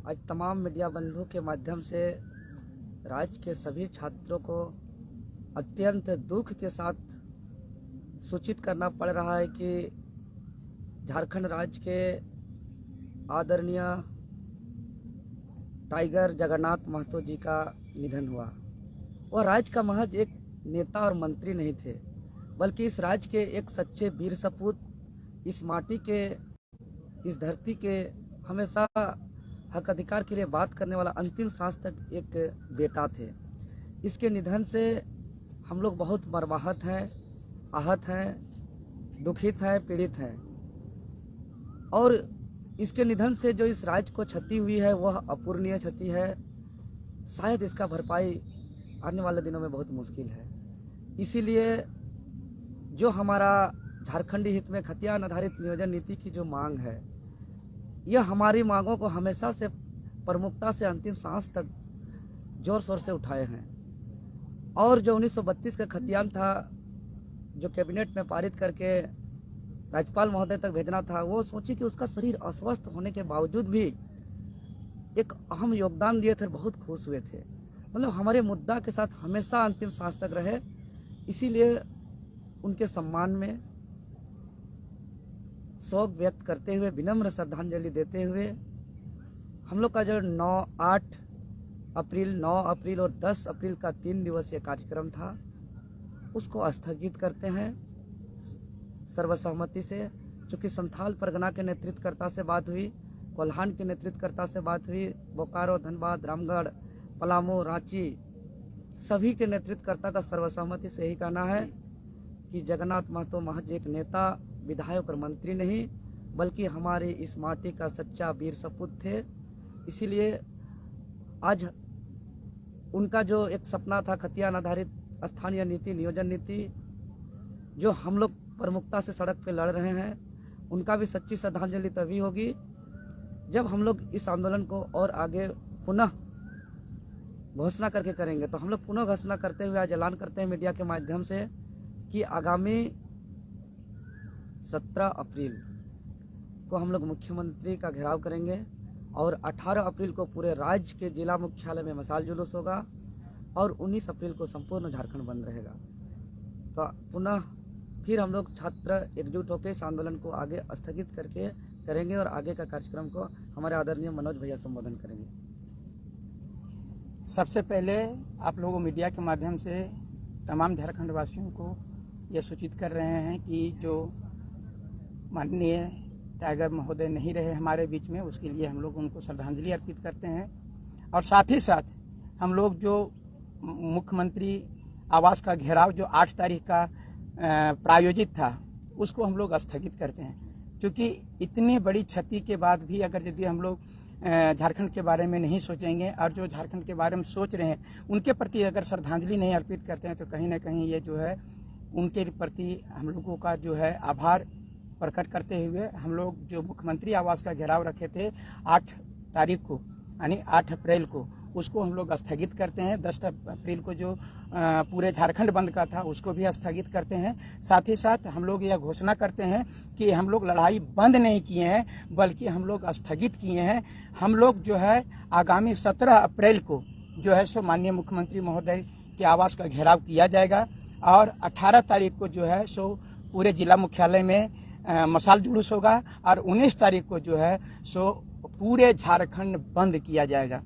आज तमाम मीडिया बंधु के माध्यम से राज्य के सभी छात्रों को अत्यंत दुख के साथ सूचित करना पड़ रहा है कि झारखंड राज्य के आदरणीय टाइगर जगन्नाथ महतो जी का निधन हुआ। वह राज्य का महज एक नेता और मंत्री नहीं थे, बल्कि इस राज्य के एक सच्चे वीर सपूत, इस माटी के, इस धरती के हमेशा हक अधिकार के लिए बात करने वाला अंतिम सांस तक एक बेटा थे। इसके निधन से हम लोग बहुत मर्माहत हैं, आहत हैं, दुखित हैं, पीड़ित हैं। और इसके निधन से जो इस राज्य को क्षति हुई है वह अपूरणीय क्षति है। शायद इसका भरपाई आने वाले दिनों में बहुत मुश्किल है। इसीलिए जो हमारा झारखंडी हित में खतियान आधारित नियोजन नीति की जो मांग है, यह हमारी मांगों को हमेशा से प्रमुखता से अंतिम सांस तक जोर शोर से उठाए हैं। और जो 1932 का खतियान था, जो कैबिनेट में पारित करके राज्यपाल महोदय तक भेजना था, वो सोची कि उसका शरीर अस्वस्थ होने के बावजूद भी एक अहम योगदान दिए थे, बहुत खुश हुए थे। मतलब हमारे मुद्दा के साथ हमेशा अंतिम सांस तक रहे। इसीलिए उनके सम्मान में शोक व्यक्त करते हुए, विनम्र श्रद्धांजलि देते हुए हम लोग का जो 8 अप्रैल, 9 अप्रैल और 10 अप्रैल का 3 दिवसीय कार्यक्रम था, उसको स्थगित करते हैं सर्वसहमति से। चूँकि संथाल परगना के नेतृत्वकर्ता से बात हुई, कोल्हान के नेतृत्वकर्ता से बात हुई, बोकारो, धनबाद, रामगढ़, पलामू, रांची, सभी के नेतृत्वकर्ता का सर्वसहमति से यही कहना है कि जगन्नाथ महतो महज एक नेता, विधायक और मंत्री नहीं, बल्कि हमारे इस माटी का सच्चा वीर सपूत थे। इसीलिए आज उनका जो एक सपना था खतियान आधारित स्थानीय नीति, नियोजन नीति, जो हम लोग प्रमुखता से सड़क पे लड़ रहे हैं, उनका भी सच्ची श्रद्धांजलि तभी होगी जब हम लोग इस आंदोलन को और आगे पुनः घोषणा करके करेंगे। तो हम लोग पुनः घोषणा करते हुए आज ऐलान करते हैं मीडिया के माध्यम से कि आगामी 17 अप्रैल को हम लोग मुख्यमंत्री का घेराव करेंगे और 18 अप्रैल को पूरे राज्य के जिला मुख्यालय में मशाल जुलूस होगा और 19 अप्रैल को संपूर्ण झारखंड बंद रहेगा। तो पुनः फिर हम लोग छात्र एकजुट होकर इस आंदोलन को आगे स्थगित करके करेंगे और आगे का कार्यक्रम को हमारे आदरणीय मनोज भैया संबोधन करेंगे। सबसे पहले आप लोगों मीडिया के माध्यम से तमाम झारखंड वासियों को यह सूचित कर रहे हैं कि जो माननीय टाइगर महोदय नहीं रहे हमारे बीच में, उसके लिए हम लोग उनको श्रद्धांजलि अर्पित करते हैं। और साथ ही साथ हम लोग जो मुख्यमंत्री आवास का घेराव जो 8 तारीख का प्रायोजित था, उसको हम लोग स्थगित करते हैं। क्योंकि इतनी बड़ी क्षति के बाद भी अगर यदि हम लोग झारखंड के बारे में नहीं सोचेंगे और जो झारखंड के बारे में सोच रहे हैं उनके प्रति अगर श्रद्धांजलि नहीं अर्पित करते हैं, तो कहीं ना कहीं ये जो है उनके प्रति हम लोगों का जो है आभार प्रकट करते हुए हम लोग जो मुख्यमंत्री आवास का घेराव रखे थे 8 तारीख को, यानी 8 अप्रैल को, उसको हम लोग स्थगित करते हैं। 10 अप्रैल को जो पूरे झारखंड बंद का था उसको भी स्थगित करते हैं। साथ ही साथ हम लोग यह घोषणा करते हैं कि हम लोग लड़ाई बंद नहीं किए हैं, बल्कि हम लोग स्थगित किए हैं। हम लोग जो है आगामी 17 अप्रैल को जो है सो माननीय मुख्यमंत्री महोदय के आवास का घेराव किया जाएगा और 18 तारीख को जो है सो पूरे जिला मुख्यालय में मशाल जुलूस होगा और 19 तारीख को जो है सो पूरे झारखंड बंद किया जाएगा।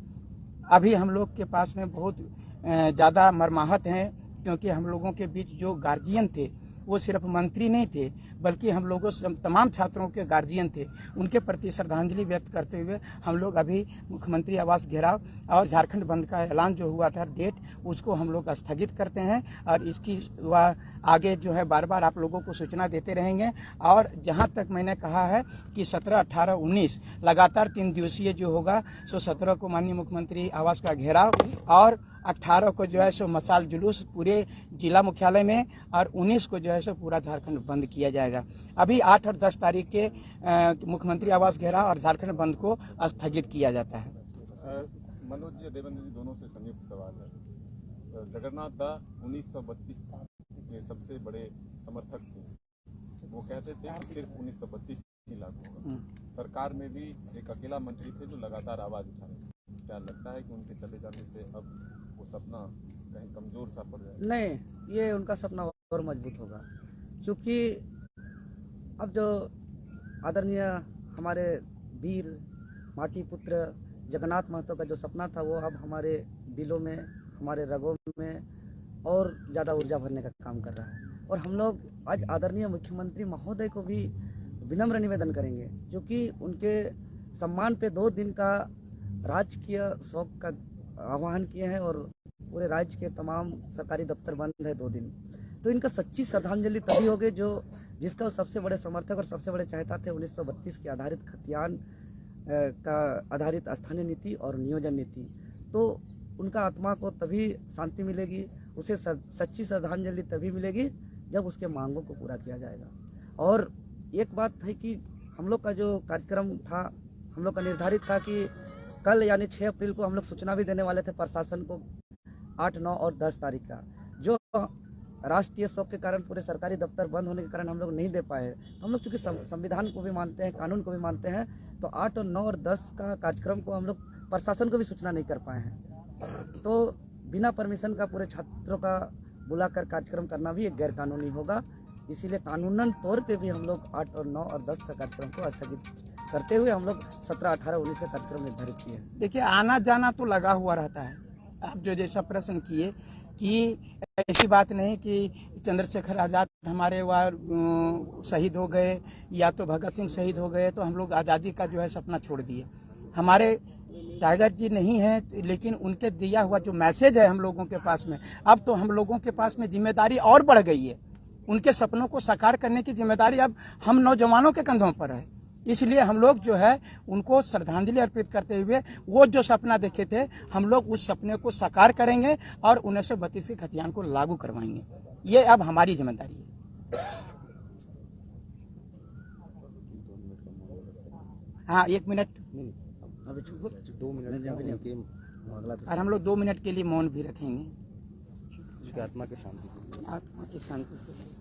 अभी हम लोग के पास में बहुत ज़्यादा मर्माहत हैं, क्योंकि हम लोगों के बीच जो गार्जियन थे वो सिर्फ मंत्री नहीं थे, बल्कि हम लोगों तमाम छात्रों के गार्जियन थे। उनके प्रति श्रद्धांजलि व्यक्त करते हुए हम लोग अभी मुख्यमंत्री आवास घेराव और झारखंड बंद का ऐलान जो हुआ था डेट, उसको हम लोग स्थगित करते हैं और इसकी आगे जो है बार बार आप लोगों को सूचना देते रहेंगे। और जहां तक मैंने कहा है कि 17, 18, 19 लगातार 3 दिवसीय जो होगा, सो 17 को माननीय मुख्यमंत्री आवास का घेराव और 18 को जो है सो मशाल जुलूस पूरे जिला मुख्यालय में और 19 को जो है सो पूरा झारखंड बंद किया जाएगा। अभी 8 और 10 तारीख के मुख्यमंत्री आवास घेराव और झारखंड बंद को स्थगित किया जाता है। मनोज जी, देवेंद्र जी दोनों से संयुक्त सवाल है। जगन्नाथ दा 1932 के सबसे बड़े समर्थक थे। वो कहते थे कि सिर्फ 1932 लागू होगा। सरकार में भी एक अकेला मंत्री थे जो लगातार आवाज उठा रहे थे। क्या लगता है कि उनके चले जाने से अब वो सपना कहीं कमजोर सा पड़ जाएगा? नहीं, ये उनका सपना और मजबूत होगा, क्योंकि अब जो आदरणीय हमारे वीर माटी पुत्र जगन्नाथ महतो का जो सपना था, वो अब हमारे दिलों में, हमारे रगों में और ज़्यादा ऊर्जा भरने का काम कर रहा है। और हम लोग आज आदरणीय मुख्यमंत्री महोदय को भी विनम्र निवेदन करेंगे, क्योंकि उनके सम्मान पे 2 दिन का राजकीय शोक का आह्वान किए हैं और पूरे राज्य के तमाम सरकारी दफ्तर बंद है 2 दिन। तो इनका सच्ची श्रद्धांजलि तभी होगी जो जिसका सबसे बड़े समर्थक और सबसे बड़े चाहता थे 1932 के आधारित खतियान का आधारित स्थानीय नीति और नियोजन नीति। तो उनका आत्मा को तभी शांति मिलेगी, उसे सच्ची श्रद्धांजलि तभी मिलेगी जब उसके मांगों को पूरा किया जाएगा। और एक बात है कि हम लोग का जो कार्यक्रम था, हम लोग का निर्धारित था कि कल यानी 6 अप्रैल को हम लोग सूचना भी देने वाले थे प्रशासन को 8, 9 और 10 तारीख का। जो राष्ट्रीय शोक के कारण पूरे सरकारी दफ्तर बंद होने के कारण हम लोग नहीं दे पाए। तो हम लोग चूँकि संविधान को भी मानते हैं, कानून को भी मानते हैं, तो 8 और 9 और 10 का कार्यक्रम को हम लोग प्रशासन को भी सूचना नहीं कर पाए हैं। तो बिना परमिशन का पूरे छात्रों का बुलाकर कार्यक्रम करना भी एक गैर कानूनी होगा। इसीलिए कानूनन तौर पे भी हम लोग 8 और 9 और 10 का कार्यक्रम को स्थगित करते हुए हम लोग 17, 18, 19 का कार्यक्रम निर्धारित किए हैं। देखिए, आना जाना तो लगा हुआ रहता है। आप जो जैसा प्रश्न किए कि ऐसी बात नहीं कि चंद्रशेखर आज़ाद हमारे वहाँ शहीद हो गए या तो भगत सिंह शहीद हो गए तो हम लोग आज़ादी का जो है सपना छोड़ दिए। हमारे टाइगर जी नहीं है, लेकिन उनके दिया हुआ जो मैसेज है हम लोगों के पास में, अब तो हम लोगों के पास में जिम्मेदारी और बढ़ गई है। उनके सपनों को साकार करने की जिम्मेदारी अब हम नौजवानों के कंधों पर है। इसलिए हम लोग जो है उनको श्रद्धांजलि अर्पित करते हुए वो जो सपना देखे थे, हम लोग उस सपने को साकार करेंगे और 1932 के खतियान को लागू करवाएंगे। ये अब हमारी जिम्मेदारी है। हाँ, 1 मिनट अभी 2 मिनट और हम लोग 2 मिनट के लिए मौन भी रखेंगे, उसकी आत्मा की शांति के लिए। आत्मा की शांति के लिए।